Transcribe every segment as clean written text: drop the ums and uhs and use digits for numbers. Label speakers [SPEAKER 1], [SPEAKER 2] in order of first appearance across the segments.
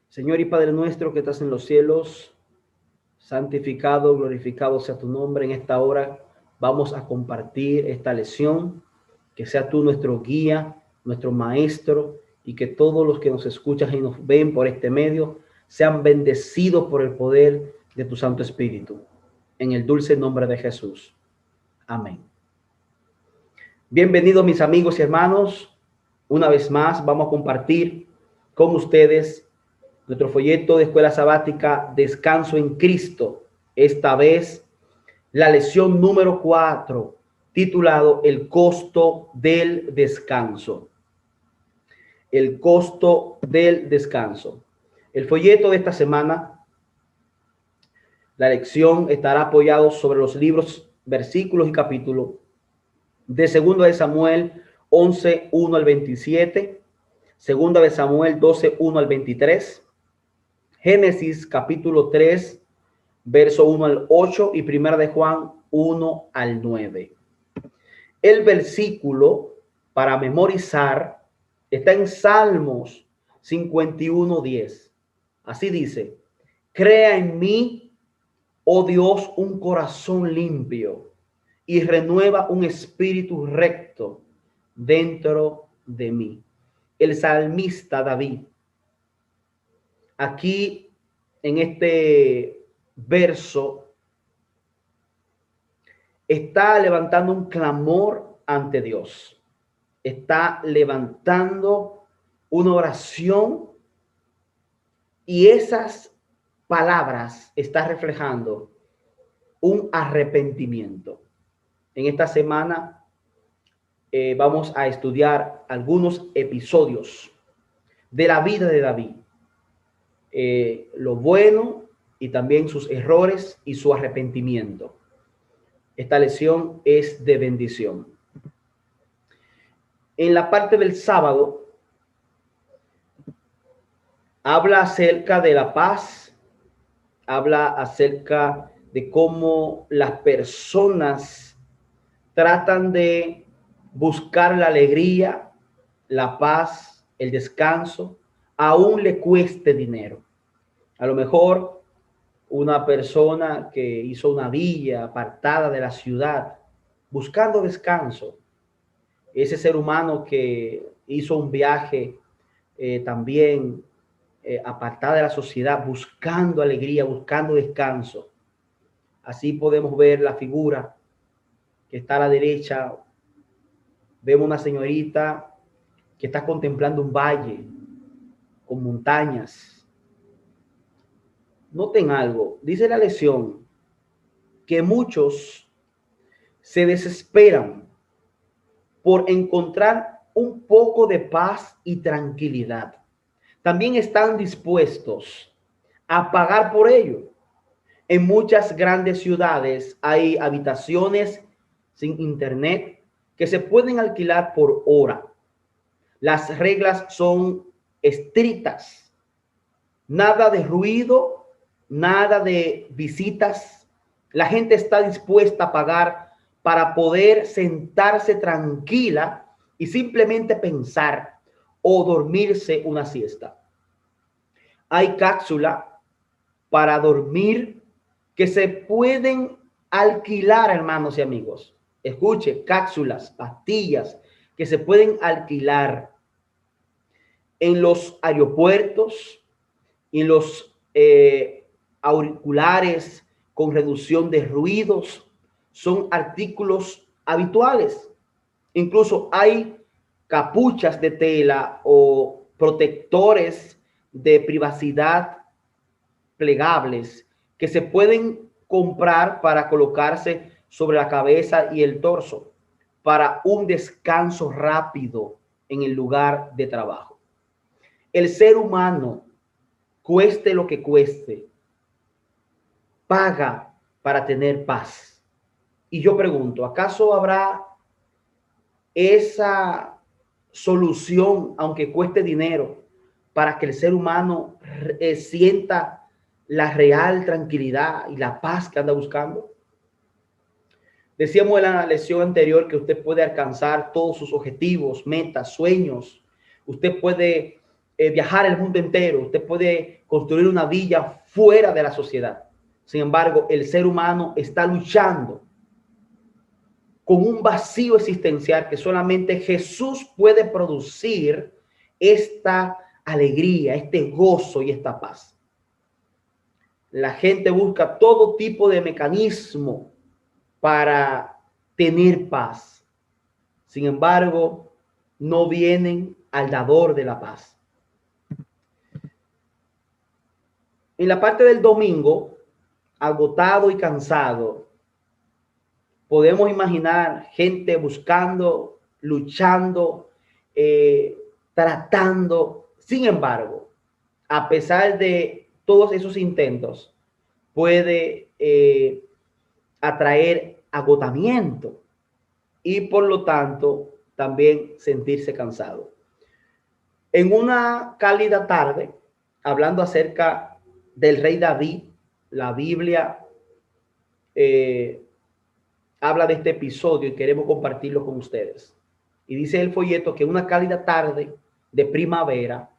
[SPEAKER 1] Señor y Padre nuestro que estás en los cielos, santificado, glorificado sea tu nombre. En esta hora vamos a compartir esta lección. Que sea tú nuestro guía, nuestro maestro, y que todos los que nos escuchan y nos ven por este medio sean bendecidos por el poder de tu Santo Espíritu. En el dulce nombre de Jesús. Amén. Bienvenidos mis amigos y hermanos. Una vez más vamos a compartir con ustedes nuestro folleto de escuela sabática Descanso en Cristo. Esta vez la lección número 4, titulado El costo del descanso. El costo del descanso. El folleto de esta semana, la lección estará apoyado sobre los libros, versículos y capítulos de 2 de Samuel 11, 1 al 27, 2 de Samuel 12, 1 al 23, Génesis capítulo 3, verso 1 al 8 y 1 de Juan 1 al 9. El versículo para memorizar está en Salmos 51, 10. Así dice: crea en mí, oh Dios, un corazón limpio y renueva un espíritu recto dentro de mí. El salmista David, aquí en este verso, está levantando un clamor ante Dios. Está levantando una oración y esas palabras están reflejando un arrepentimiento. En esta semana vamos a estudiar algunos episodios de la vida de David. Lo bueno y también sus errores y su arrepentimiento. Esta lección es de bendición. En la parte del sábado habla acerca de la paz, habla acerca de cómo las personas tratan de buscar la alegría, la paz, el descanso, aún le cueste dinero. A lo mejor una persona que hizo una villa apartada de la ciudad, buscando descanso, ese ser humano que hizo un viaje también apartada de la sociedad, buscando alegría, buscando descanso. Así podemos ver la figura que está a la derecha. Vemos una señorita que está contemplando un valle con montañas. Noten algo, dice la lección que muchos se desesperan por encontrar un poco de paz y tranquilidad. También están dispuestos a pagar por ello. En muchas grandes ciudades hay habitaciones sin internet que se pueden alquilar por hora. Las reglas son estrictas. Nada de ruido, nada de visitas. La gente está dispuesta a pagar para poder sentarse tranquila y simplemente pensar o dormirse una siesta. Hay cápsulas para dormir que se pueden alquilar, hermanos y amigos. Escuche, cápsulas, pastillas que se pueden alquilar en los aeropuertos y en los auriculares con reducción de ruidos. Son artículos habituales. Incluso hay capuchas de tela o protectores de privacidad plegables que se pueden comprar para colocarse sobre la cabeza y el torso para un descanso rápido en el lugar de trabajo. El ser humano, cueste lo que cueste, paga para tener paz. Y yo pregunto, ¿acaso habrá esa solución, aunque cueste dinero, para que el ser humano sienta la real tranquilidad y la paz que anda buscando? Decíamos en la lección anterior que usted puede alcanzar todos sus objetivos, metas, sueños. Usted puede viajar el mundo entero, usted puede construir una villa fuera de la sociedad. Sin embargo, el ser humano está luchando con un vacío existencial que solamente Jesús puede producir esta alegría, este gozo y esta paz. La gente busca todo tipo de mecanismo para tener paz. Sin embargo, no vienen al dador de la paz. En la parte del domingo, agotado y cansado, podemos imaginar gente buscando, luchando, tratando. Sin embargo, a pesar de todos esos intentos, puede atraer agotamiento y por lo tanto también sentirse cansado. En una cálida tarde, hablando acerca del rey David, la Biblia habla de este episodio y queremos compartirlo con ustedes. Y dice el folleto que una cálida tarde de primavera,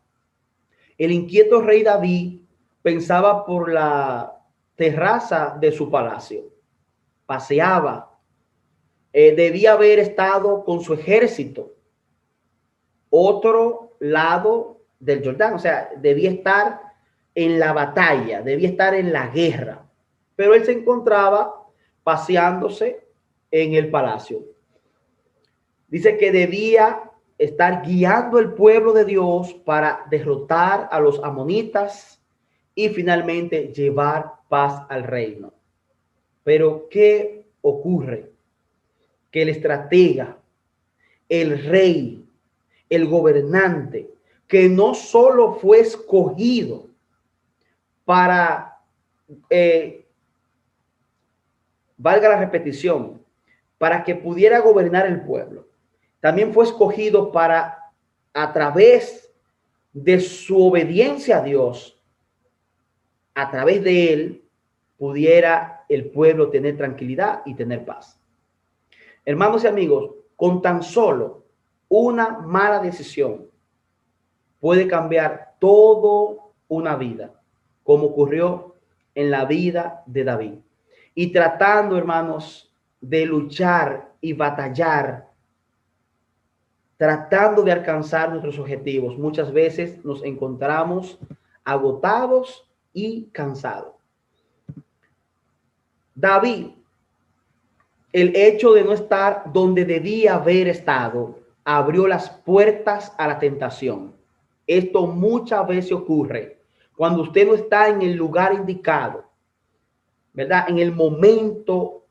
[SPEAKER 1] el inquieto rey David pensaba por la terraza de su palacio, paseaba, debía haber estado con su ejército, otro lado del Jordán, o sea, debía estar en la batalla, debía estar en la guerra, pero él se encontraba paseándose en el palacio. Dice que debía estar guiando el pueblo de Dios para derrotar a los amonitas y finalmente llevar paz al reino. Pero ¿qué ocurre? Que el estratega, el rey, el gobernante, que no solo fue escogido para, valga la repetición, para que pudiera gobernar el pueblo, también fue escogido para, a través de su obediencia a Dios, a través de él, pudiera el pueblo tener tranquilidad y tener paz. Hermanos y amigos, con tan solo una mala decisión puede cambiar toda una vida, como ocurrió en la vida de David. Y tratando, hermanos, de luchar y batallar, tratando de alcanzar nuestros objetivos, muchas veces nos encontramos agotados y cansados. David, el hecho de no estar donde debía haber estado, abrió las puertas a la tentación. Esto muchas veces ocurre cuando usted no está en el lugar indicado, ¿verdad? En el momento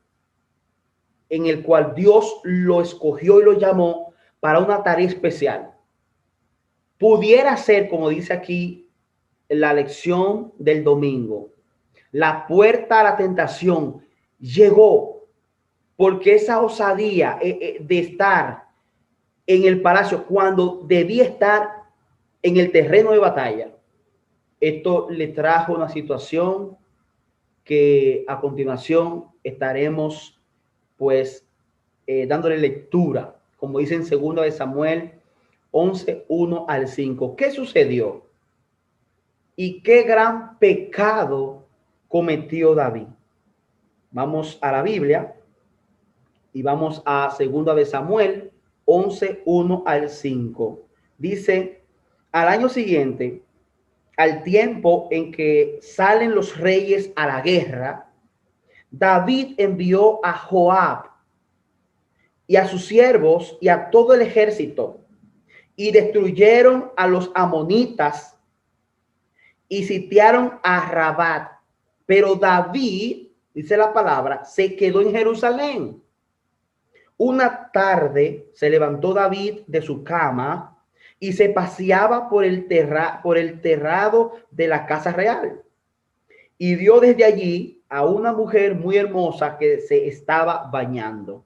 [SPEAKER 1] en el cual Dios lo escogió y lo llamó para una tarea especial. Pudiera ser, como dice aquí la lección del domingo, la puerta a la tentación llegó porque esa osadía de estar en el palacio cuando debía estar en el terreno de batalla, esto le trajo una situación que a continuación estaremos pues dándole lectura, como dice en 2 de Samuel 11, 1 al 5. ¿Qué sucedió? ¿Y qué gran pecado cometió David? Vamos a la Biblia y vamos a 2 de Samuel 11, 1 al 5. Dice, al año siguiente, al tiempo en que salen los reyes a la guerra, David envió a Joab y a sus siervos y a todo el ejército y destruyeron a los amonitas y sitiaron a Rabat. Pero David, dice la palabra, se quedó en Jerusalén. Una tarde se levantó David de su cama y se paseaba por el terrado de la casa real. Y vio desde allí a una mujer muy hermosa que se estaba bañando.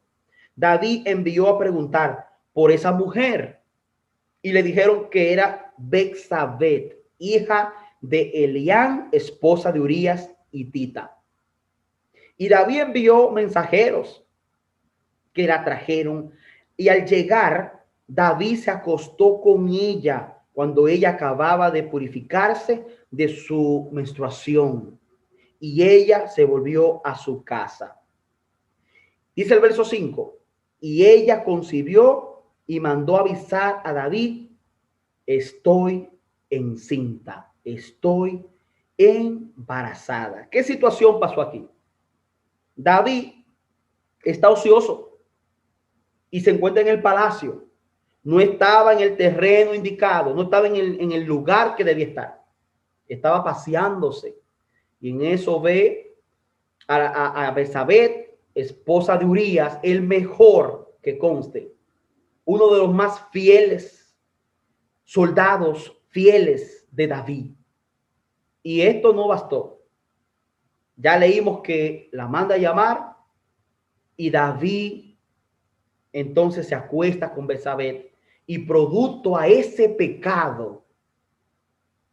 [SPEAKER 1] David envió a preguntar por esa mujer y le dijeron que era Betsabé, hija de Elián, esposa de Urías hitita. Y David envió mensajeros que la trajeron y al llegar David se acostó con ella cuando ella acababa de purificarse de su menstruación y ella se volvió a su casa. Dice el verso 5, y ella concibió y mandó avisar a David: estoy encinta, estoy embarazada. ¿Qué situación pasó aquí? David está ocioso y se encuentra en el palacio. No estaba en el terreno indicado, no estaba en el lugar que debía estar. Estaba paseándose y en eso ve a Betsabé, esposa de Urías, el mejor, que conste, uno de los más fieles soldados fieles de David. Y esto no bastó. Ya leímos que la manda a llamar y David entonces se acuesta con Betsabé y producto a ese pecado,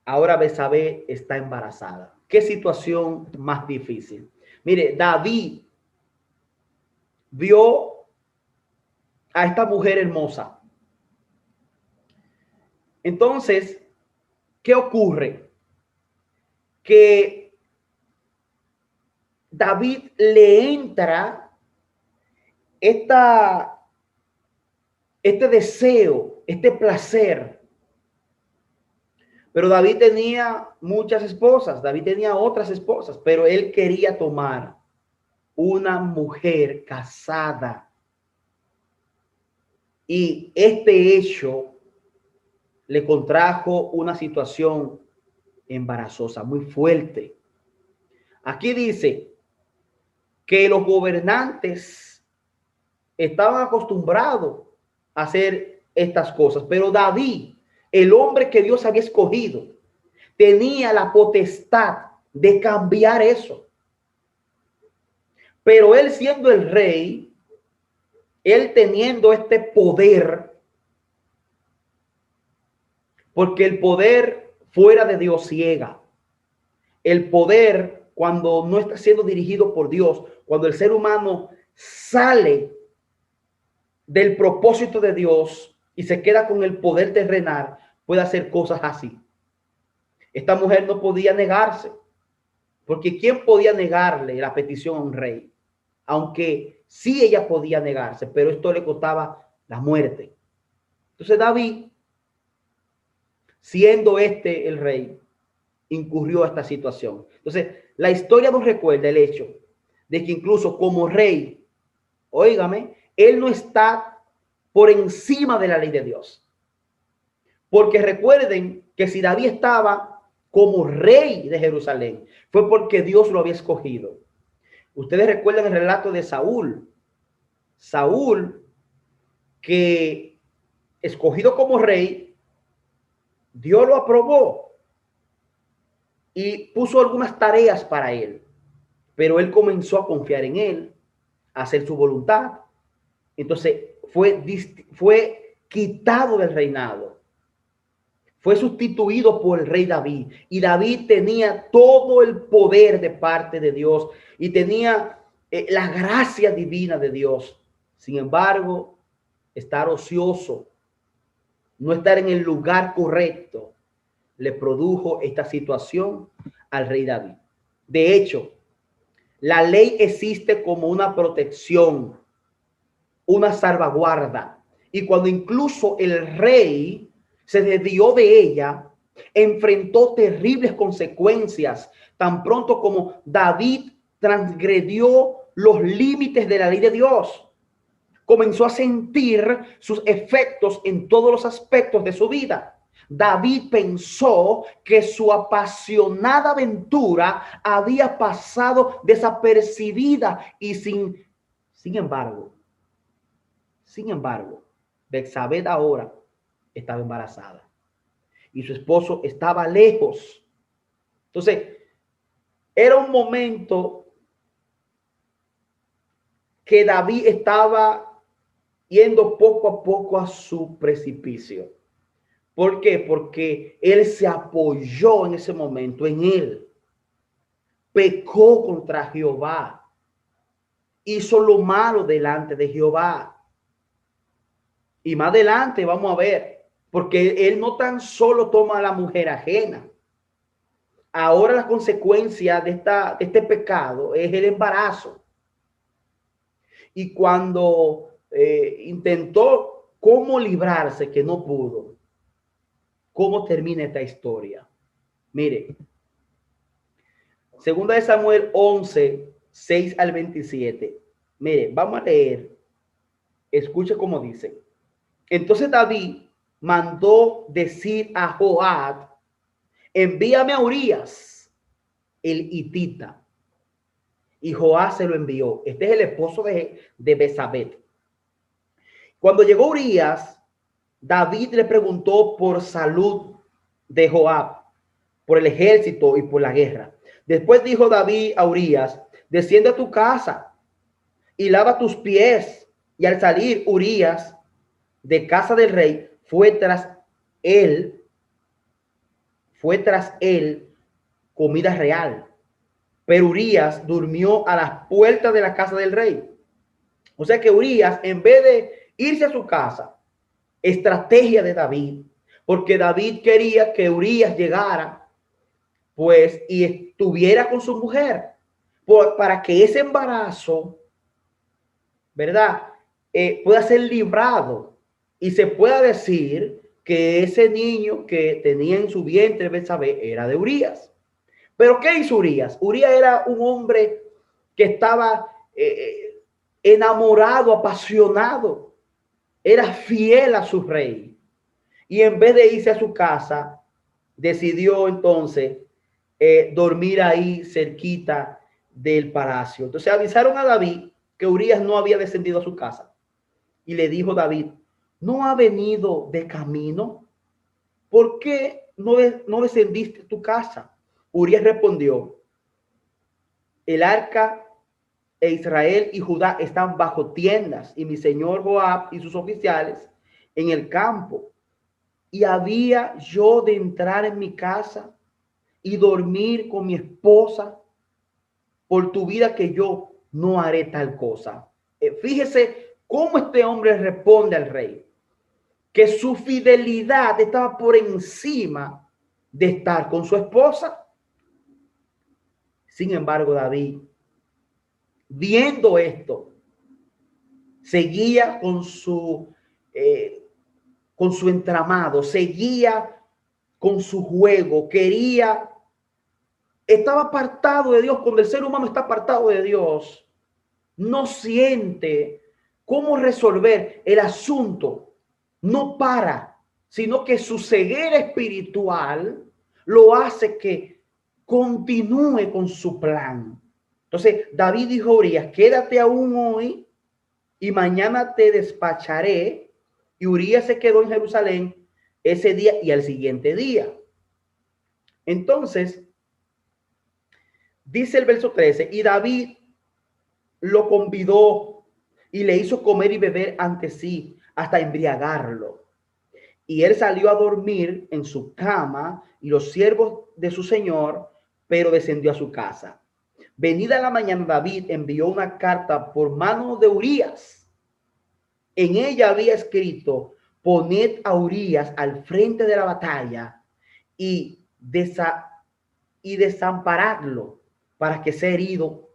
[SPEAKER 1] ahora Betsabé está embarazada. ¿Qué situación más difícil? Mire, David vio a esta mujer hermosa. Entonces, ¿qué ocurre? Que David le entra este deseo, este placer. Pero David tenía muchas esposas, David tenía otras esposas, pero él quería tomar una mujer casada. Y este hecho le contrajo una situación embarazosa muy fuerte. Aquí dice que los gobernantes estaban acostumbrados a hacer estas cosas, pero David, el hombre que Dios había escogido, tenía la potestad de cambiar eso. Pero él, siendo el rey, él teniendo este poder, porque el poder fuera de Dios ciega. El poder, cuando no está siendo dirigido por Dios, cuando el ser humano sale del propósito de Dios y se queda con el poder terrenal, puede hacer cosas así. Esta mujer no podía negarse, porque ¿quién podía negarle la petición a un rey? Aunque sí ella podía negarse, pero esto le costaba la muerte. Entonces David, siendo este el rey, incurrió a esta situación. Entonces, la historia nos recuerda el hecho de que incluso como rey, óigame, él no está por encima de la ley de Dios. Porque recuerden que si David estaba como rey de Jerusalén, fue porque Dios lo había escogido. Ustedes recuerdan el relato de Saúl. Saúl, que escogido como rey, Dios lo aprobó y puso algunas tareas para él. Pero él comenzó a confiar en él, a hacer su voluntad. Entonces fue quitado del reinado. Fue sustituido por el rey David. Y David tenía todo el poder de parte de Dios y tenía la gracia divina de Dios. Sin embargo, estar ocioso, no estar en el lugar correcto, le produjo esta situación al rey David. De hecho, la ley existe como una protección, una salvaguarda. Y cuando incluso el rey se desvió de ella, enfrentó terribles consecuencias, tan pronto como David transgredió los límites de la ley de Dios. Comenzó a sentir sus efectos en todos los aspectos de su vida. David pensó que su apasionada aventura había pasado desapercibida y sin embargo, Betsabé ahora estaba embarazada y su esposo estaba lejos. Entonces, era un momento que David estaba yendo poco a poco a su precipicio. ¿Por qué? Porque él se apoyó en ese momento en él. Pecó contra Jehová. Hizo lo malo delante de Jehová. Y más adelante vamos a ver porque él no tan solo toma a la mujer ajena. Ahora la consecuencia de este pecado es el embarazo. Y cuando intentó cómo librarse, que no pudo, ¿cómo termina esta historia? Mire, segunda de Samuel 11, 6 al 27. Mire, vamos a leer. Escuche cómo dice. Entonces David mandó decir a Joab: envíame a Urías, el hitita. Y Joab se lo envió. Este es el esposo de Besabet. Cuando llegó Urías, David le preguntó por salud de Joab, por el ejército y por la guerra. Después dijo David a Urías: desciende a tu casa y lava tus pies. Y al salir Urías de casa del rey, fue tras él comida real. Pero Urías durmió a las puertas de la casa del rey. O sea que Urías, en vez de irse a su casa, estrategia de David, porque David quería que Urías llegara, pues, y estuviera con su mujer, para que ese embarazo, ¿verdad?, pueda ser librado y se pueda decir que ese niño que tenía en su vientre Betsabé era de Urías. Pero ¿qué hizo Urías? Urías era un hombre que estaba enamorado, apasionado, era fiel a su rey. Y en vez de irse a su casa, decidió entonces dormir ahí cerquita del palacio. Entonces avisaron a David que Urías no había descendido a su casa. Y le dijo David: ¿no ha venido de camino? ¿Por qué no descendiste a tu casa? Urías respondió: el arca e Israel y Judá están bajo tiendas, y mi señor Joab y sus oficiales en el campo. Y había yo de entrar en mi casa y dormir con mi esposa. Por tu vida que yo no haré tal cosa. Fíjese cómo este hombre responde al rey, que su fidelidad estaba por encima de estar con su esposa. Sin embargo, David, viendo esto, seguía con su entramado, seguía con su juego, estaba apartado de Dios. Cuando el ser humano está apartado de Dios, no siente cómo resolver el asunto, no para, sino que su ceguera espiritual lo hace que continúe con su plan. Entonces David dijo a Urías: quédate aún hoy y mañana te despacharé. Y Urías se quedó en Jerusalén ese día y al siguiente día. Entonces dice el verso 13: y David lo convidó y le hizo comer y beber ante sí hasta embriagarlo. Y él salió a dormir en su cama y los siervos de su señor, pero descendió a su casa. Venida la mañana, David envió una carta por mano de Urías. En ella había escrito: poned a Urías al frente de la batalla y desamparadlo para que sea herido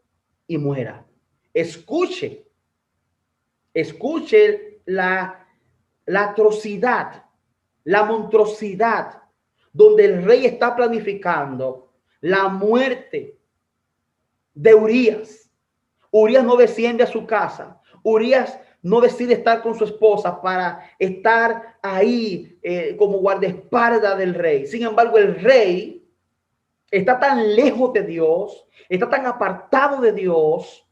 [SPEAKER 1] y muera. Escuche la atrocidad, la monstruosidad, donde el rey está planificando la muerte de Urías. Urías no desciende a su casa. Urías no decide estar con su esposa para estar ahí como guardaespaldas del rey. Sin embargo, el rey está tan lejos de Dios, está tan apartado de Dios,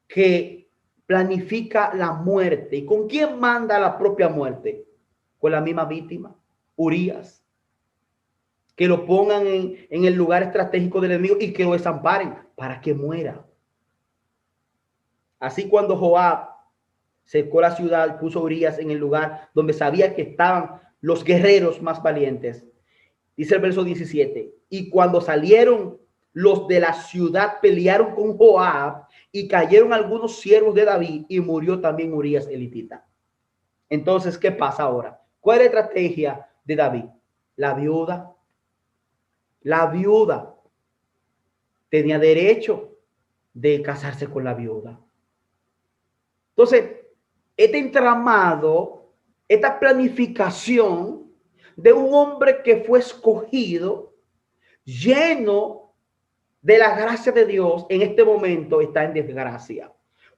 [SPEAKER 1] que planifica la muerte. ¿Y con quién manda la propia muerte? Con la misma víctima, Urías. Que lo pongan en el lugar estratégico del enemigo y que lo desamparen para que muera. Así, cuando Joab cercó la ciudad, puso a Urías en el lugar donde sabía que estaban los guerreros más valientes. Dice el verso 17: y cuando salieron los de la ciudad, pelearon con Joab y cayeron algunos siervos de David y murió también Urías el hitita. Entonces, ¿qué pasa ahora? ¿Cuál es la estrategia de David? La viuda. La viuda tenía derecho de casarse con la viuda. Entonces, este entramado, esta planificación de un hombre que fue escogido, lleno de la gracia de Dios, en este momento está en desgracia.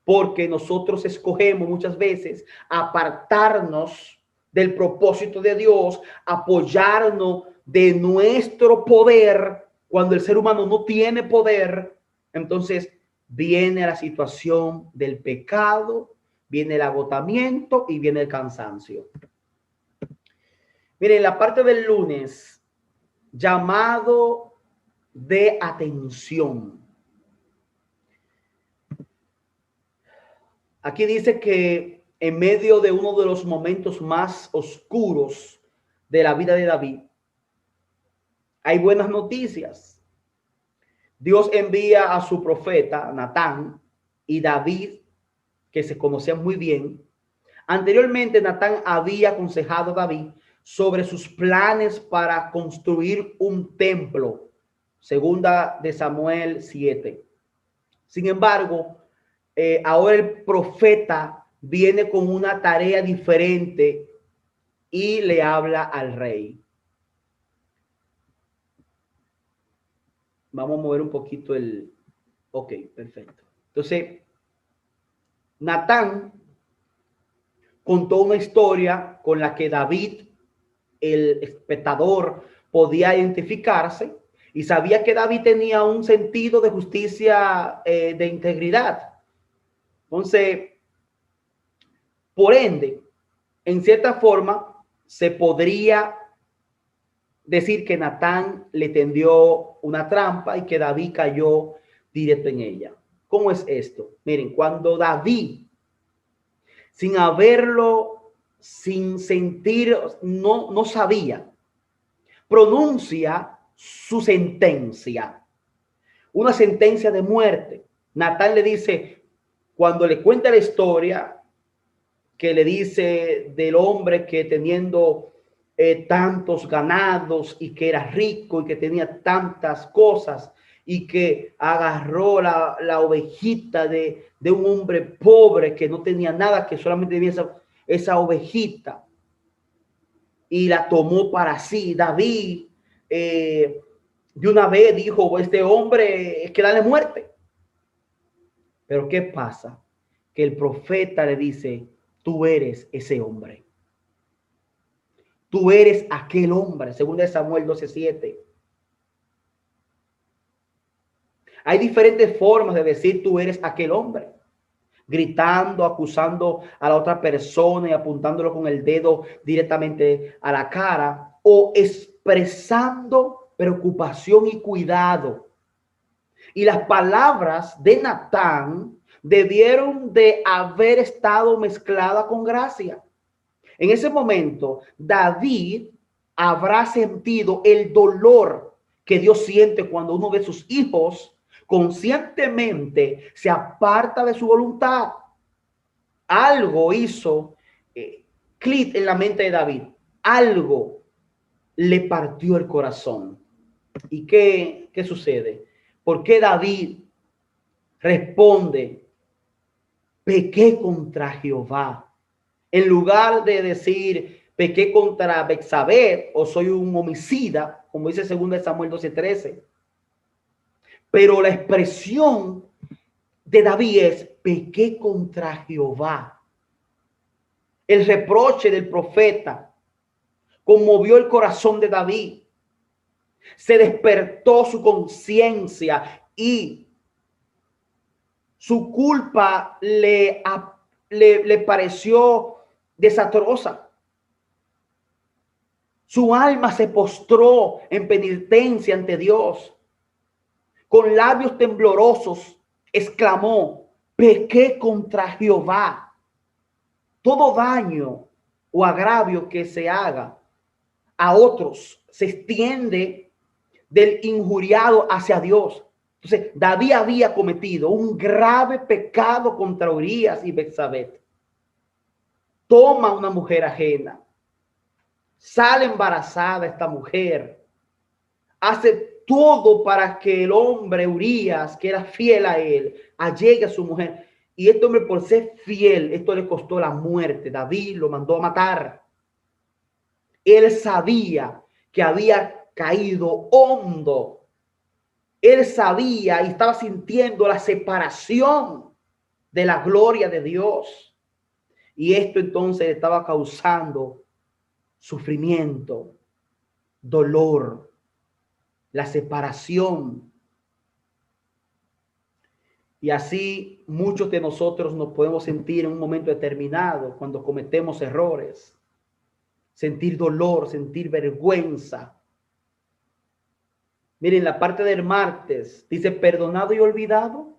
[SPEAKER 1] Porque nosotros escogemos muchas veces apartarnos del propósito de Dios, apoyarnos de nuestro poder. Cuando el ser humano no tiene poder, entonces viene la situación del pecado, viene el agotamiento y viene el cansancio. Miren, la parte del lunes, llamado de atención. Aquí dice que en medio de uno de los momentos más oscuros de la vida de David, hay buenas noticias. Dios envía a su profeta Natán y David, que se conocían muy bien. Anteriormente, Natán había aconsejado a David sobre sus planes para construir un templo. Segunda de Samuel 7. Sin embargo, ahora el profeta viene con una tarea diferente y le habla al rey. Vamos a mover un poquito el... Ok, perfecto. Entonces, Natán contó una historia con la que David, el espectador, podía identificarse y sabía que David tenía un sentido de justicia, de integridad. Entonces, por ende, en cierta forma, se podría decir que Natán le tendió una trampa y que David cayó directo en ella. ¿Cómo es esto? Miren, cuando David, sin haberlo, sin sentir, no sabía, pronuncia su sentencia, una sentencia de muerte. Natán le dice, cuando le cuenta la historia, que le dice del hombre que teniendo tantos ganados y que era rico y que tenía tantas cosas y que agarró la ovejita de un hombre pobre que no tenía nada, que solamente tenía esa ovejita y la tomó para sí. David de una vez dijo, este hombre es que dale muerte. Pero ¿qué pasa? Que el profeta le dice, tú eres ese hombre. Tú eres aquel hombre, según de Samuel 12:7. Hay diferentes formas de decir tú eres aquel hombre. Gritando, acusando a la otra persona y apuntándolo con el dedo directamente a la cara, o expresando preocupación y cuidado. Y las palabras de Natán debieron de haber estado mezcladas con gracia. En ese momento, David habrá sentido el dolor que Dios siente cuando uno de sus hijos conscientemente se aparta de su voluntad. Algo hizo clic en la mente de David. Algo le partió el corazón. ¿Y qué sucede? ¿Por qué David responde, pequé contra Jehová? En lugar de decir, pequé contra Betsabé o soy un homicida, como dice 2 Samuel 12:13. Pero la expresión de David es, pequé contra Jehová. El reproche del profeta conmovió el corazón de David. Se despertó su conciencia y su culpa le pareció desastrosa. Su alma se postró en penitencia ante Dios. Con labios temblorosos exclamó, pequé contra Jehová. Todo daño o agravio que se haga a otros se extiende del injuriado hacia Dios. Entonces, David había cometido un grave pecado contra Urías y Betsabé. Toma una mujer ajena, Sale embarazada esta mujer. Hace todo para que el hombre Urías, que era fiel a él, allegue a su mujer. Y este hombre, por ser fiel, esto le costó la muerte. David lo mandó a matar. Él sabía que había caído hondo. Él sabía y estaba sintiendo la separación de la gloria de Dios. Y esto entonces estaba causando sufrimiento, dolor, la separación. Y así muchos de nosotros nos podemos sentir en un momento determinado cuando cometemos errores. Sentir dolor, sentir vergüenza. Miren, la parte del martes dice perdonado y olvidado.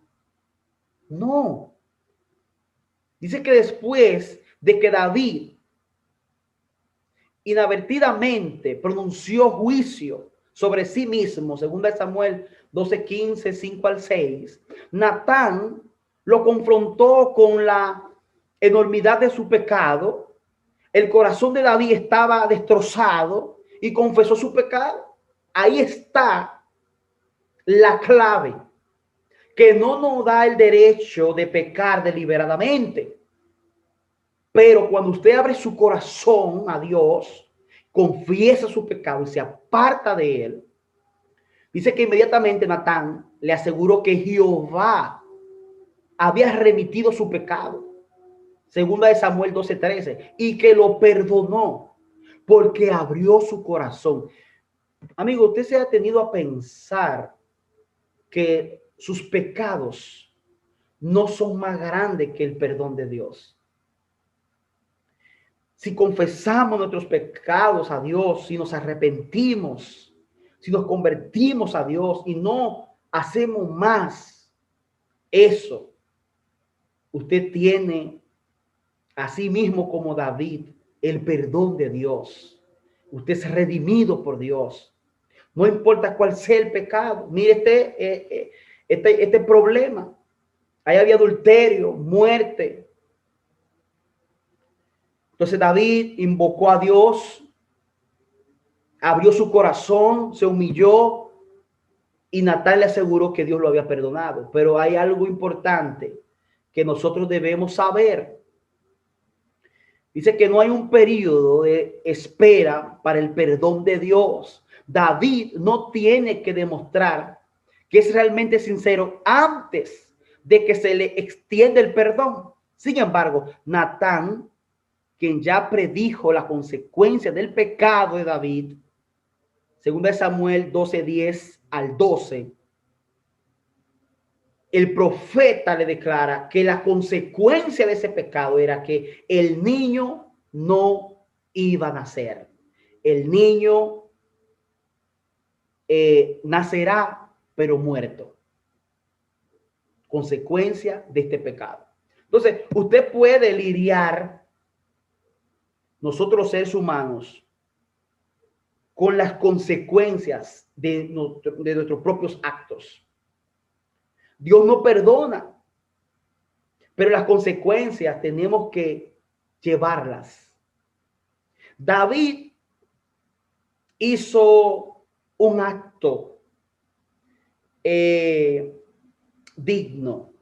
[SPEAKER 1] No. Dice que después de que David inadvertidamente pronunció juicio sobre sí mismo, según Samuel 12:15, 5 al 6, Natán lo confrontó con la enormidad de su pecado. El corazón de David estaba destrozado y confesó su pecado. Ahí está la clave, que no nos da el derecho de pecar deliberadamente. Pero cuando usted abre su corazón a Dios, confiesa su pecado y se aparta de él, dice que inmediatamente Natán le aseguró que Jehová había remitido su pecado, segunda de Samuel 12:13, y que lo perdonó porque abrió su corazón. Amigo, usted se ha tenido a pensar que sus pecados no son más grandes que el perdón de Dios. Si confesamos nuestros pecados a Dios, si nos arrepentimos, si nos convertimos a Dios y no hacemos más eso, usted tiene, así mismo como David, el perdón de Dios. Usted es redimido por Dios. No importa cuál sea el pecado. Mire este problema. Ahí había adulterio, muerte. Entonces David invocó a Dios, abrió su corazón, se humilló y Natán le aseguró que Dios lo había perdonado. Pero hay algo importante que nosotros debemos saber. Dice que no hay un periodo de espera para el perdón de Dios. David no tiene que demostrar que es realmente sincero antes de que se le extienda el perdón. Sin embargo, Natán, quien ya predijo la consecuencia del pecado de David, según Samuel 12:10 al 12, el profeta le declara que la consecuencia de ese pecado era que el niño no iba a nacer. El niño nacerá, pero muerto. Consecuencia de este pecado. Entonces, usted puede lidiar, nosotros los seres humanos, con las consecuencias de nuestros propios actos. Dios no perdona, pero las consecuencias tenemos que llevarlas. David hizo un acto digno.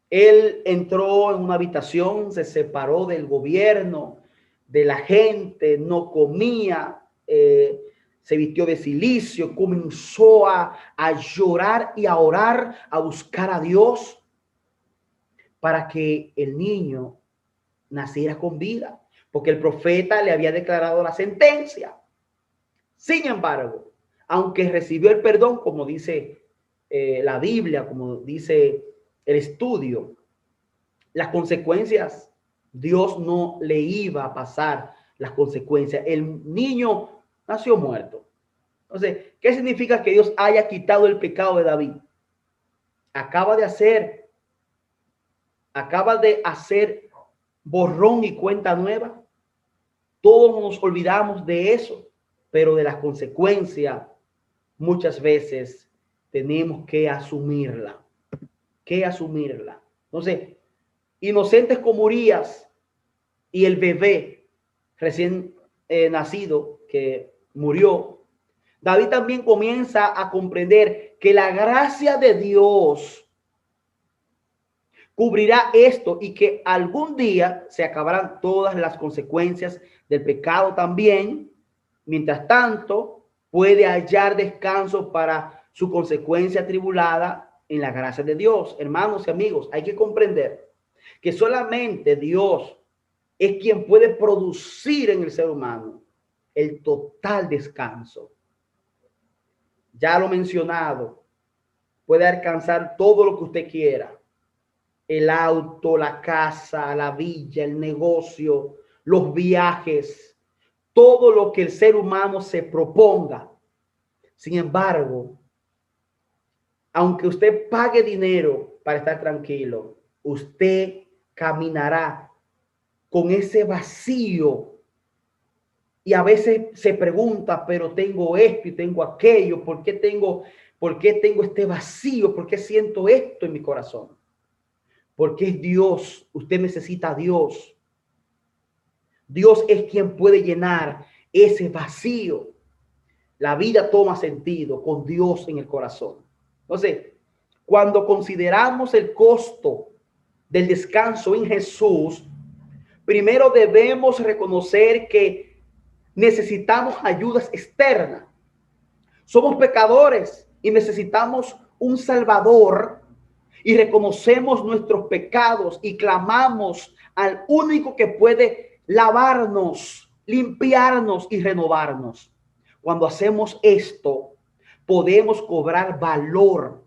[SPEAKER 1] Él entró en una habitación, se separó del gobierno, de la gente, no comía, se vistió de cilicio, comenzó a llorar y a orar, a buscar a Dios para que el niño naciera con vida, porque el profeta le había declarado la sentencia. Sin embargo, aunque recibió el perdón, como dice la Biblia, como dice el estudio, las consecuencias, Dios no le iba a pasar las consecuencias. El niño nació muerto. Entonces, ¿qué significa que Dios haya quitado el pecado de David? Acaba de hacer borrón y cuenta nueva. Todos nos olvidamos de eso, pero de las consecuencias muchas veces tenemos que asumirla. Entonces, inocentes como Urías y el bebé recién nacido, que murió, David también comienza a comprender que la gracia de Dios cubrirá esto y que algún día se acabarán todas las consecuencias del pecado también. Mientras tanto, puede hallar descanso para su consecuencia tribulada en la gracia de Dios. Hermanos y amigos, hay que comprender que solamente Dios es quien puede producir en el ser humano el total descanso. Ya lo mencionado, puede alcanzar todo lo que usted quiera: el auto, la casa, la villa, el negocio, los viajes, todo lo que el ser humano se proponga. Sin embargo, aunque usted pague dinero para estar tranquilo, usted caminará con ese vacío. Y a veces se pregunta, pero tengo esto y tengo aquello, ¿por qué tengo este vacío? ¿Por qué siento esto en mi corazón? Porque es Dios. Usted necesita a Dios. Dios es quien puede llenar ese vacío. La vida toma sentido con Dios en el corazón. Entonces, cuando consideramos el costo del descanso en Jesús, primero debemos reconocer que necesitamos ayudas externas. Somos pecadores y necesitamos un Salvador, y reconocemos nuestros pecados y clamamos al único que puede lavarnos, limpiarnos y renovarnos. Cuando hacemos esto, podemos cobrar valor.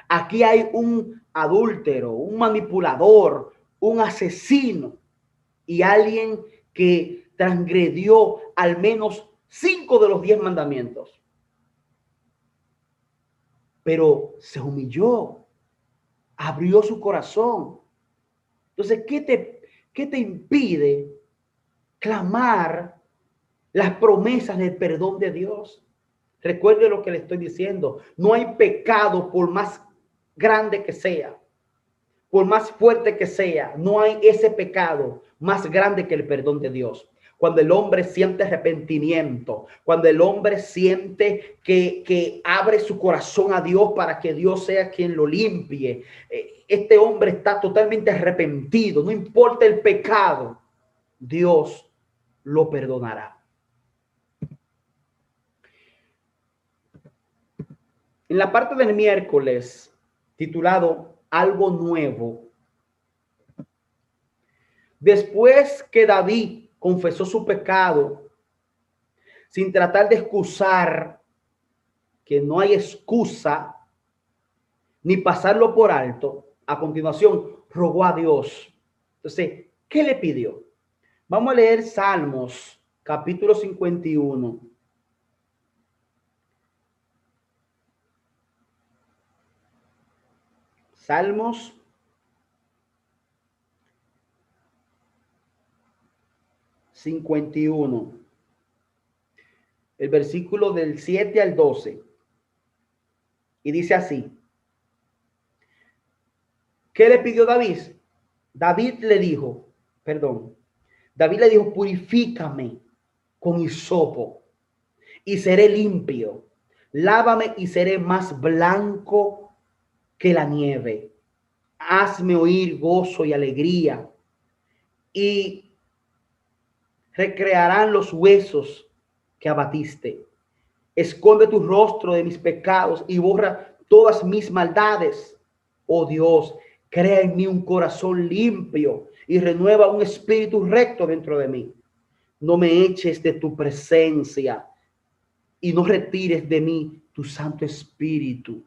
[SPEAKER 1] Aquí hay un adúltero, un manipulador, un asesino y alguien que transgredió al menos 5 de los 10 mandamientos. Pero se humilló, abrió su corazón. Entonces, ¿qué te impide clamar las promesas del perdón de Dios? Recuerde lo que le estoy diciendo. No hay pecado, por más grande que sea, por más fuerte que sea, no hay ese pecado más grande que el perdón de Dios. Cuando el hombre siente arrepentimiento, cuando el hombre siente que abre su corazón a Dios para que Dios sea quien lo limpie, este hombre está totalmente arrepentido, no importa el pecado, Dios lo perdonará. En la parte del miércoles, titulado Algo Nuevo, después que David confesó su pecado, sin tratar de excusar, que no hay excusa, ni pasarlo por alto, a continuación rogó a Dios. Entonces, ¿qué le pidió? Vamos a leer Salmos, capítulo 51. Salmos 51. El versículo del 7 al 12. Y dice así: ¿qué le pidió David? David le dijo, purifícame con hisopo y seré limpio. Lávame y seré más blanco que la nieve. Hazme oír gozo y alegría, y recrearán los huesos que abatiste. Esconde tu rostro de mis pecados y borra todas mis maldades. Oh Dios, crea en mí un corazón limpio y renueva un espíritu recto dentro de mí. No me eches de tu presencia y no retires de mí tu Santo Espíritu.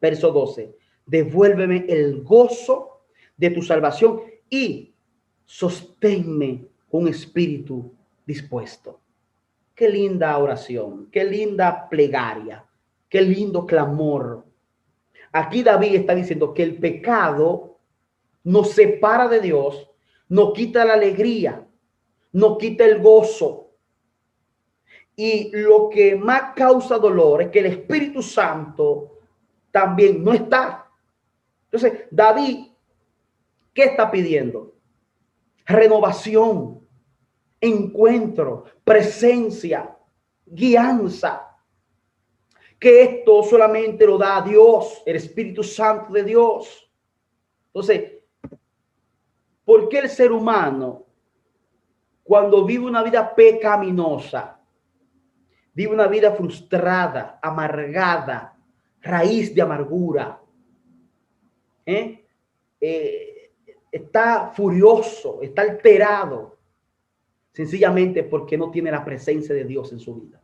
[SPEAKER 1] Verso 12. Devuélveme el gozo de tu salvación y sosténme con espíritu dispuesto. Qué linda oración, qué linda plegaria, qué lindo clamor. Aquí David está diciendo que el pecado nos separa de Dios, nos quita la alegría, nos quita el gozo. Y lo que más causa dolor es que el Espíritu Santo también no está. Entonces, David, ¿qué está pidiendo? Renovación. encuentro, presencia, guianza. Que esto solamente lo da Dios, el Espíritu Santo de Dios. Entonces, ¿por qué el ser humano, cuando vive una vida pecaminosa, vive una vida frustrada, amargada, raíz de amargura, está furioso, está alterado? Sencillamente porque no tiene la presencia de Dios en su vida.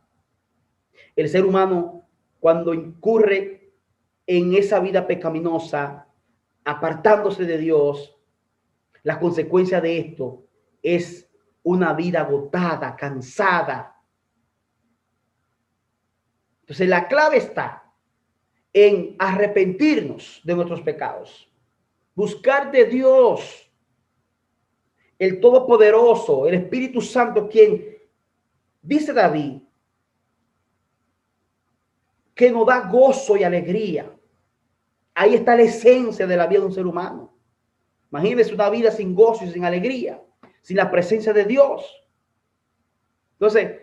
[SPEAKER 1] El ser humano, cuando incurre en esa vida pecaminosa, apartándose de Dios, la consecuencia de esto es una vida agotada, cansada. Entonces la clave está en arrepentirnos de nuestros pecados, buscar de Dios, el Todopoderoso, el Espíritu Santo, quien, dice David, que nos da gozo y alegría. Ahí está la esencia de la vida de un ser humano. Imagínense una vida sin gozo y sin alegría, sin la presencia de Dios. Entonces,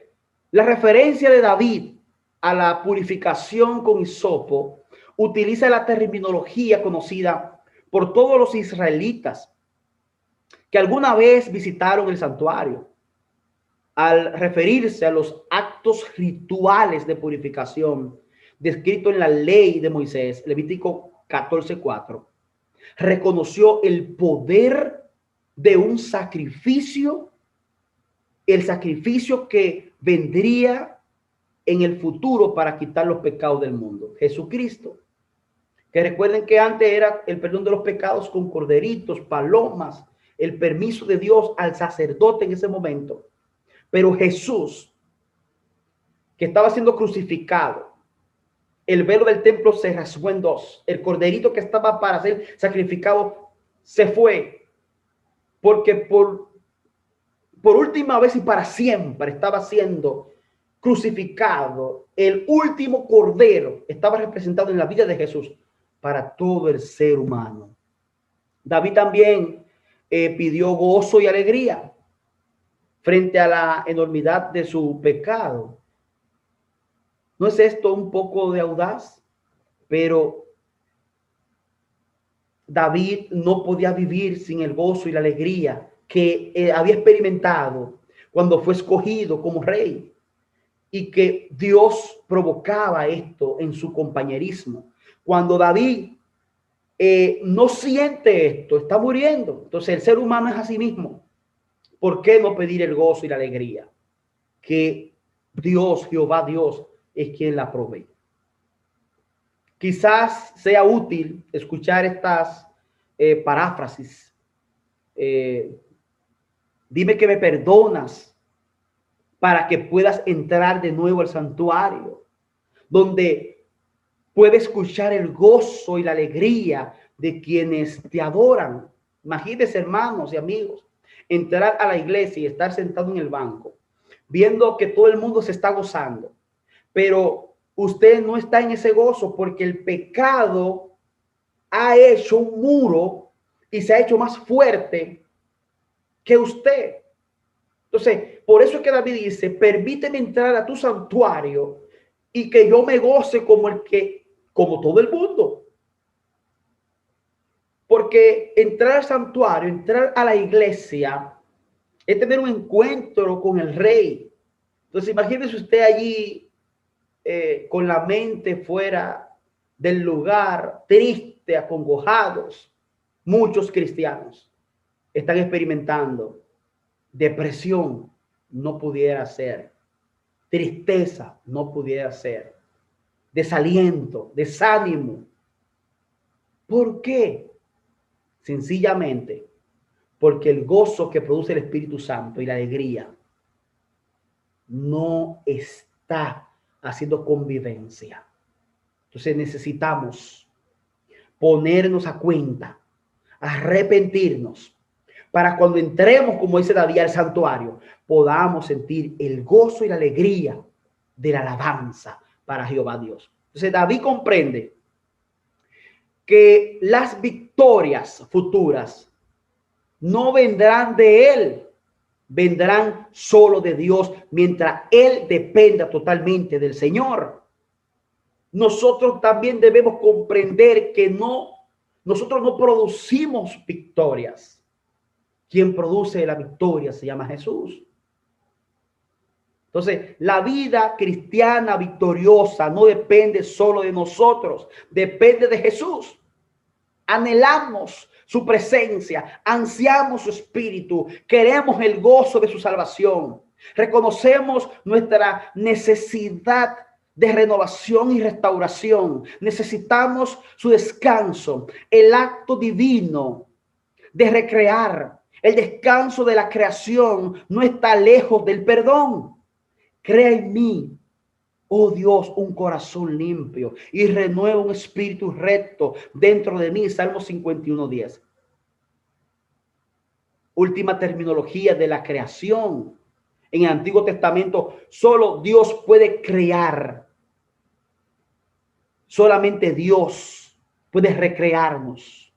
[SPEAKER 1] la referencia de David a la purificación con hisopo utiliza la terminología conocida por todos los israelitas que alguna vez visitaron el santuario, al referirse a los actos rituales de purificación descrito en la ley de Moisés, Levítico 14:4. Reconoció el poder de un sacrificio, el sacrificio que vendría en el futuro para quitar los pecados del mundo, Jesucristo. Que recuerden que antes era el perdón de los pecados con corderitos, palomas, el permiso de Dios al sacerdote en ese momento. Pero Jesús, que estaba siendo crucificado, el velo del templo se rasgó en dos. El corderito que estaba para ser sacrificado se fue, porque por última vez y para siempre estaba siendo crucificado. El último cordero estaba representado en la vida de Jesús para todo el ser humano. David también pidió gozo y alegría frente a la enormidad de su pecado. ¿No es esto un poco de audaz? Pero David no podía vivir sin el gozo y la alegría que había experimentado cuando fue escogido como rey, y que Dios provocaba esto en su compañerismo. Cuando David no siente esto, está muriendo. Entonces el ser humano es así mismo. ¿Por qué no pedir el gozo y la alegría? Que Dios, Jehová Dios, es quien la provee. Quizás sea útil escuchar estas paráfrasis. Dime que me perdonas para que puedas entrar de nuevo al santuario, donde puedes escuchar el gozo y la alegría de quienes te adoran. Imagínense, hermanos y amigos, entrar a la iglesia y estar sentado en el banco, viendo que todo el mundo se está gozando, pero usted no está en ese gozo porque el pecado ha hecho un muro y se ha hecho más fuerte que usted. Entonces, por eso es que David dice, permíteme entrar a tu santuario y que yo me goce como todo el mundo. Porque entrar al santuario, entrar a la iglesia, es tener un encuentro con el rey. Entonces, imagínese usted allí con la mente fuera del lugar, triste, acongojados. Muchos cristianos están experimentando depresión, no pudiera ser, tristeza, no pudiera ser, desaliento, desánimo. ¿Por qué? Sencillamente porque el gozo que produce el Espíritu Santo y la alegría no está haciendo convivencia. Entonces necesitamos ponernos a cuenta, arrepentirnos, para cuando entremos, como dice David, al santuario, podamos sentir el gozo y la alegría de la alabanza para Jehová Dios. Entonces David comprende que las victorias futuras no vendrán de él, vendrán solo de Dios mientras Él dependa totalmente del Señor. Nosotros también debemos comprender que nosotros no producimos victorias. Quien produce la victoria se llama Jesús. Entonces, la vida cristiana victoriosa no depende solo de nosotros, depende de Jesús. Anhelamos su presencia, ansiamos su espíritu, queremos el gozo de su salvación, reconocemos nuestra necesidad de renovación y restauración, necesitamos su descanso, el acto divino de recrear, el descanso de la creación no está lejos del perdón. Crea en mí, oh Dios, un corazón limpio y renueva un espíritu recto dentro de mí. Salmo 51:10. Última terminología de la creación. En el Antiguo Testamento solo Dios puede crear. Solamente Dios puede recrearnos.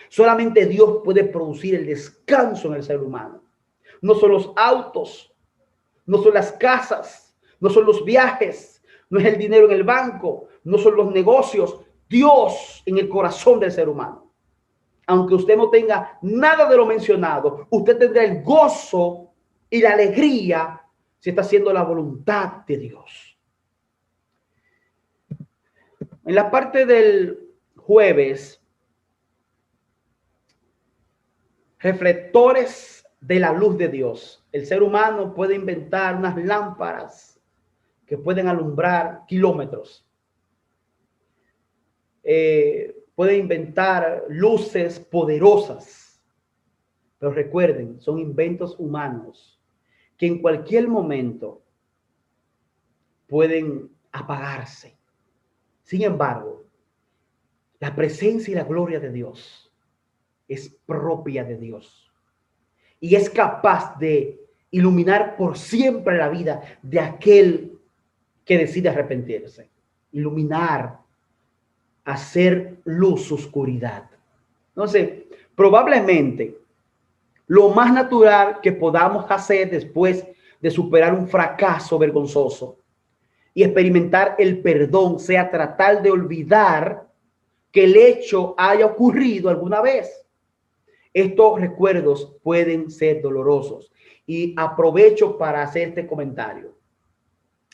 [SPEAKER 1] Solamente Dios puede producir el descanso en el ser humano. No son los autos, no son las casas, no son los viajes, no es el dinero en el banco, no son los negocios. Dios en el corazón del ser humano. Aunque usted no tenga nada de lo mencionado, usted tendrá el gozo y la alegría si está haciendo la voluntad de Dios. En la parte del jueves, reflectores de la luz de Dios. El ser humano puede inventar unas lámparas que pueden alumbrar kilómetros. Puede inventar luces poderosas. Pero recuerden, son inventos humanos que en cualquier momento pueden apagarse. Sin embargo, la presencia y la gloria de Dios es propia de Dios y es capaz de iluminar por siempre la vida de aquel que decide arrepentirse. Iluminar, hacer luz su oscuridad. Entonces, probablemente lo más natural que podamos hacer después de superar un fracaso vergonzoso y experimentar el perdón sea tratar de olvidar que el hecho haya ocurrido alguna vez. Estos recuerdos pueden ser dolorosos y aprovecho para hacer este comentario.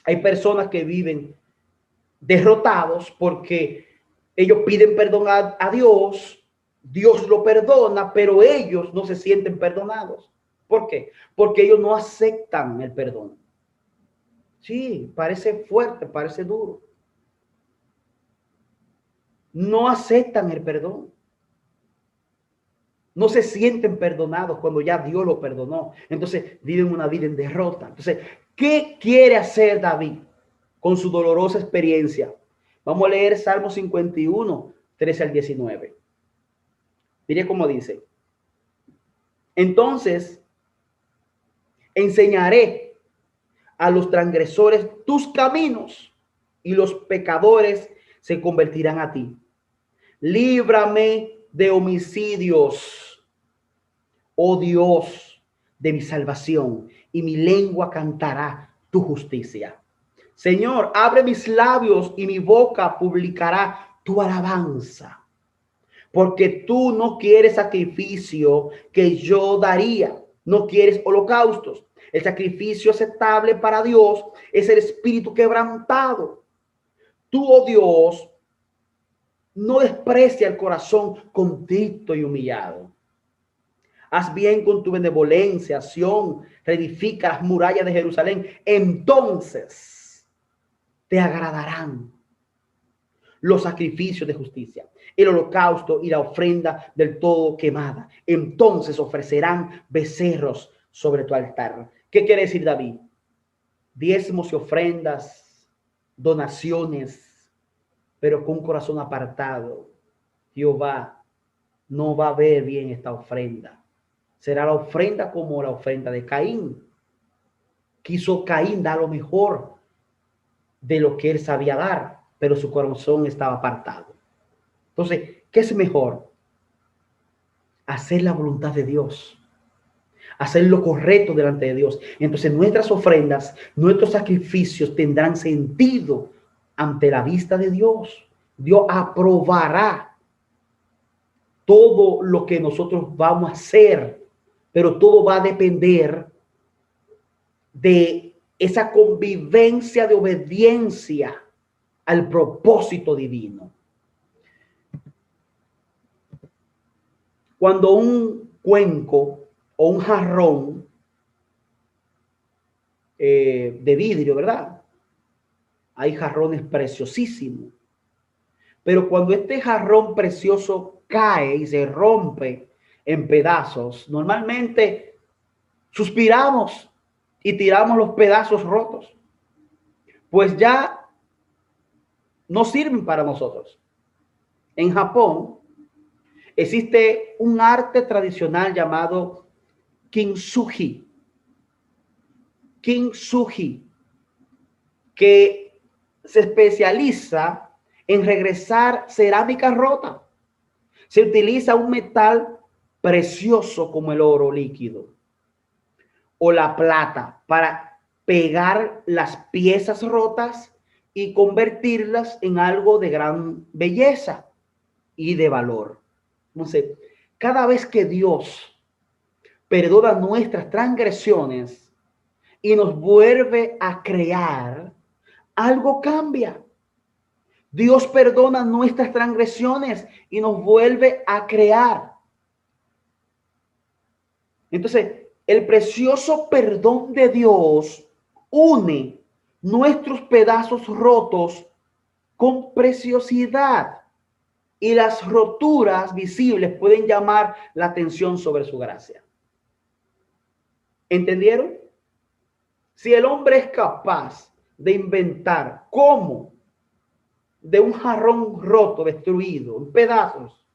[SPEAKER 1] Hay personas que viven derrotados porque ellos piden perdón a Dios, Dios lo perdona, pero ellos no se sienten perdonados. ¿Por qué? Porque ellos no aceptan el perdón. Sí, parece fuerte, parece duro. No aceptan el perdón. No se sienten perdonados cuando ya Dios lo perdonó. Entonces viven una vida en derrota. Entonces, ¿qué quiere hacer David con su dolorosa experiencia? Vamos a leer Salmo 51, 13 al 19. Mire cómo dice. Entonces, enseñaré a los transgresores tus caminos y los pecadores se convertirán a ti. Líbrame de homicidios, oh Dios de mi salvación, y mi lengua cantará tu justicia. Señor, abre mis labios y mi boca publicará tu alabanza. Porque tú no quieres sacrificio que yo daría, no quieres holocaustos. El sacrificio aceptable para Dios es el espíritu quebrantado. Tú, oh Dios, no desprecia el corazón contrito y humillado. Haz bien con tu benevolencia, Sión, reedifica las murallas de Jerusalén. Entonces te agradarán los sacrificios de justicia, el holocausto y la ofrenda del todo quemada. Entonces ofrecerán becerros sobre tu altar. ¿Qué quiere decir David? Diezmos y ofrendas, donaciones, pero con un corazón apartado. Jehová no va a ver bien esta ofrenda. Será la ofrenda como la ofrenda de Caín. Quiso Caín dar lo mejor de lo que él sabía dar, pero su corazón estaba apartado. Entonces, ¿qué es mejor? Hacer la voluntad de Dios. hacer lo correcto delante de Dios. Entonces nuestras ofrendas, nuestros sacrificios tendrán sentido ante la vista de Dios. Dios aprobará todo lo que nosotros vamos a hacer, pero todo va a depender de esa convivencia de obediencia al propósito divino. Cuando un cuenco o un jarrón de vidrio, ¿verdad? Hay jarrones preciosísimos. Pero cuando este jarrón precioso cae y se rompe en pedazos, normalmente suspiramos y tiramos los pedazos rotos. Pues ya no sirven para nosotros. En Japón existe un arte tradicional llamado kintsugi. Kintsugi, que se especializa en regresar cerámica rota. Se utiliza un metal precioso como el oro líquido o la plata para pegar las piezas rotas y convertirlas en algo de gran belleza y de valor. Entonces, cada vez que Dios perdona nuestras transgresiones y nos vuelve a crear, algo cambia. Dios perdona nuestras transgresiones y nos vuelve a crear. Entonces, el precioso perdón de Dios une nuestros pedazos rotos con preciosidad y las roturas visibles pueden llamar la atención sobre su gracia. ¿Entendieron? Si el hombre es capaz de inventar cómo de un jarrón roto, destruido, en pedazos,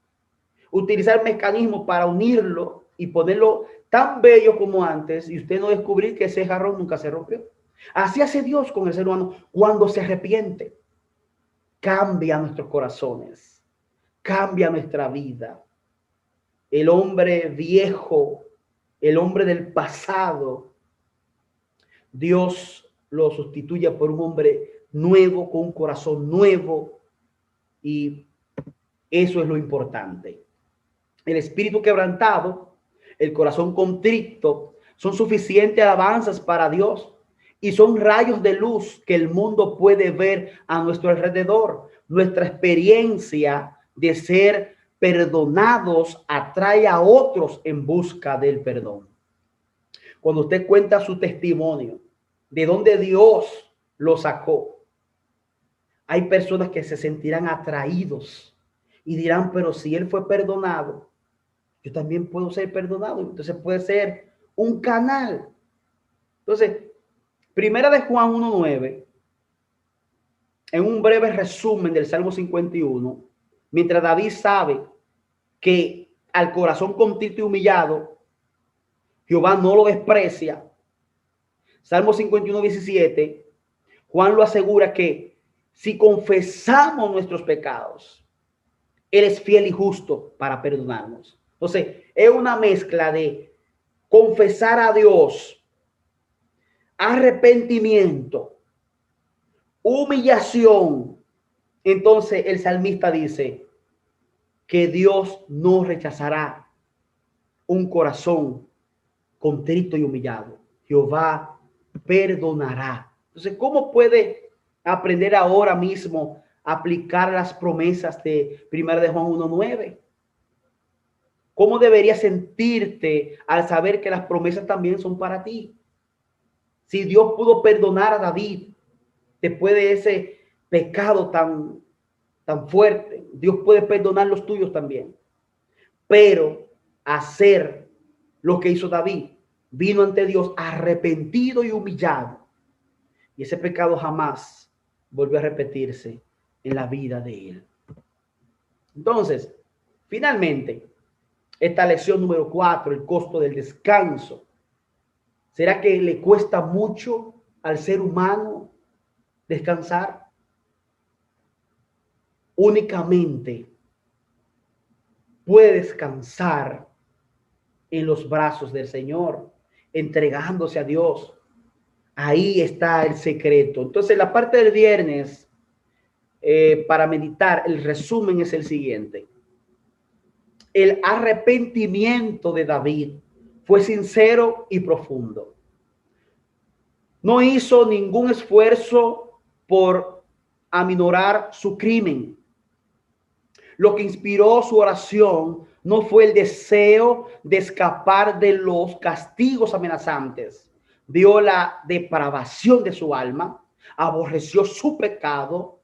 [SPEAKER 1] utilizar mecanismos para unirlo y ponerlo tan bello como antes, y usted no descubrir que ese jarrón nunca se rompió. Así hace Dios con el ser humano cuando se arrepiente. Cambia nuestros corazones, cambia nuestra vida. El hombre viejo, el hombre del pasado, Dios lo sustituye por un hombre nuevo, con un corazón nuevo, y eso es lo importante. El espíritu quebrantado, el corazón contrito, son suficientes alabanzas para Dios y son rayos de luz que el mundo puede ver a nuestro alrededor. Nuestra experiencia de ser perdonados atrae a otros en busca del perdón. Cuando usted cuenta su testimonio, de dónde Dios lo sacó, hay personas que se sentirán atraídos y dirán, pero si él fue perdonado, yo también puedo ser perdonado. Entonces puede ser un canal. Entonces, Primera de Juan 1:9, en un breve resumen del Salmo 51, mientras David sabe que al corazón contrito y humillado, Jehová no lo desprecia. Salmo 51:17, Juan lo asegura que si confesamos nuestros pecados, Él es fiel y justo para perdonarnos. Entonces, es una mezcla de confesar a Dios, arrepentimiento, humillación. Entonces el salmista dice que Dios no rechazará un corazón contrito y humillado. Jehová perdonará. Entonces, ¿cómo puede aprender ahora mismo a aplicar las promesas de 1 de Juan 1:9? ¿Cómo deberías sentirte al saber que las promesas también son para ti? Si Dios pudo perdonar a David después de ese pecado tan fuerte, Dios puede perdonar los tuyos también. Pero hacer lo que hizo David, vino ante Dios arrepentido y humillado. Y ese pecado jamás volvió a repetirse en la vida de él. Entonces, finalmente, esta lección número 4, el costo del descanso. ¿Será que le cuesta mucho al ser humano descansar? Únicamente puede descansar en los brazos del Señor. entregándose a Dios. Ahí está el secreto. Entonces, la parte del viernes, para meditar, el resumen es el siguiente. El arrepentimiento de David fue sincero y profundo. No hizo ningún esfuerzo por aminorar su crimen. Lo que inspiró su oración no fue el deseo de escapar de los castigos amenazantes. Vio la depravación de su alma, aborreció su pecado.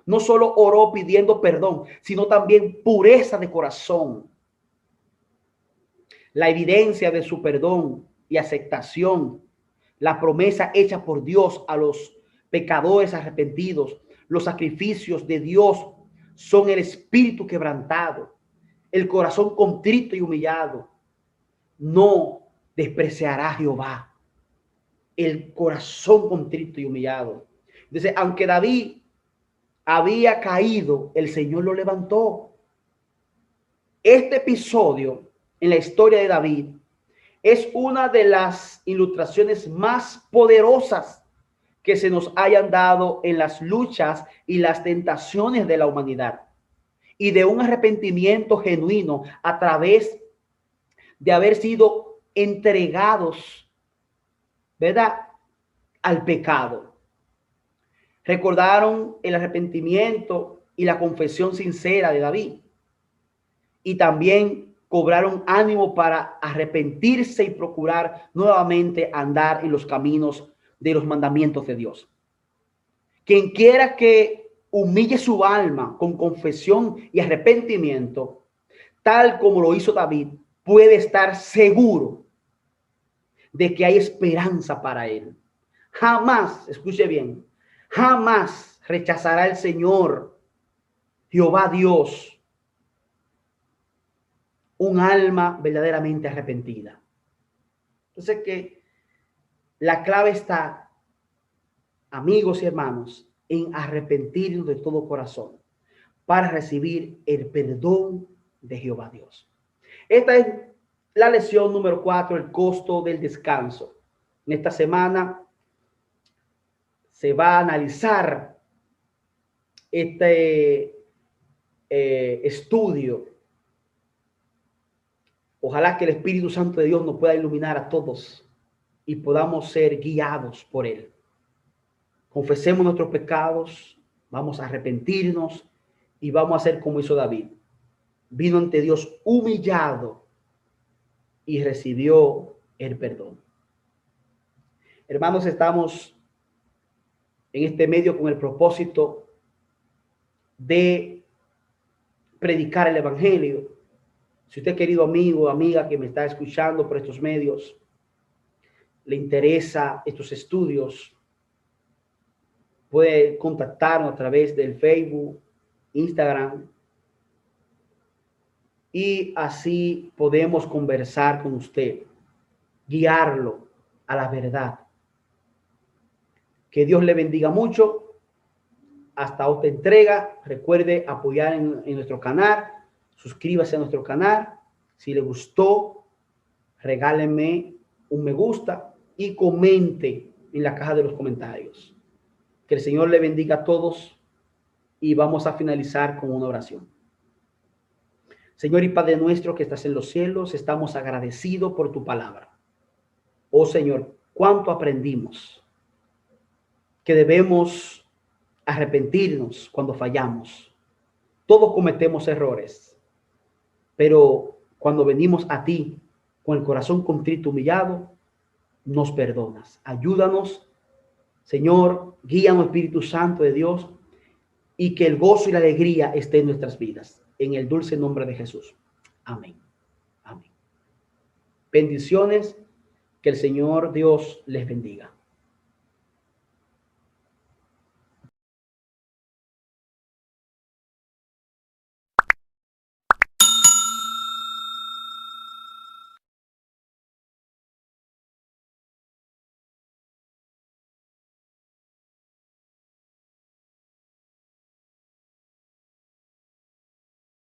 [SPEAKER 1] No solo oró pidiendo perdón, sino también pureza de corazón. La evidencia de su perdón y aceptación, la promesa hecha por Dios a los pecadores arrepentidos, los sacrificios de Dios son el espíritu quebrantado, el corazón contrito y humillado. No despreciará a Jehová. El corazón contrito y humillado. Dice, aunque David había caído, el Señor lo levantó. Este episodio en la historia de David es una de las ilustraciones más poderosas que se nos hayan dado en las luchas y las tentaciones de la humanidad, y de un arrepentimiento genuino a través de haber sido entregados, ¿verdad?, al pecado. Recordaron el arrepentimiento y la confesión sincera de David, y también cobraron ánimo para arrepentirse y procurar nuevamente andar en los caminos de los mandamientos de Dios. Quien quiera que humille su alma con confesión y arrepentimiento, tal como lo hizo David, puede estar seguro de que hay esperanza para él. Jamás, escuche bien, jamás rechazará el Señor, Jehová Dios, un alma verdaderamente arrepentida. Entonces, que la clave está, amigos y hermanos, en arrepentirnos de todo corazón para recibir el perdón de Jehová Dios. Esta es la lección número 4, el costo del descanso. En esta semana se va a analizar este estudio. Ojalá que el Espíritu Santo de Dios nos pueda iluminar a todos y podamos ser guiados por Él. Confesemos nuestros pecados, vamos a arrepentirnos y vamos a hacer como hizo David. Vino ante Dios humillado y recibió el perdón. Hermanos, estamos en este medio con el propósito de predicar el Evangelio. Si usted, querido amigo o amiga que me está escuchando por estos medios, le interesa estos estudios, puede contactarnos a través del Facebook, Instagram, y así podemos conversar con usted, guiarlo a la verdad. Que Dios le bendiga mucho. Hasta otra entrega. Recuerde apoyar en nuestro canal. Suscríbase a nuestro canal. Si le gustó, regálenme un me gusta y comente en la caja de los comentarios. Que el Señor le bendiga a todos y vamos a finalizar con una oración. Señor y Padre nuestro que estás en los cielos, estamos agradecidos por tu palabra. Oh Señor, cuánto aprendimos que debemos arrepentirnos cuando fallamos. Todos cometemos errores, pero cuando venimos a ti con el corazón contrito, humillado, nos perdonas. Ayúdanos, Señor, guíanos, Espíritu Santo de Dios, y que el gozo y la alegría esté en nuestras vidas. En el dulce nombre de Jesús. Amén. Amén. Bendiciones. Que el Señor Dios les bendiga.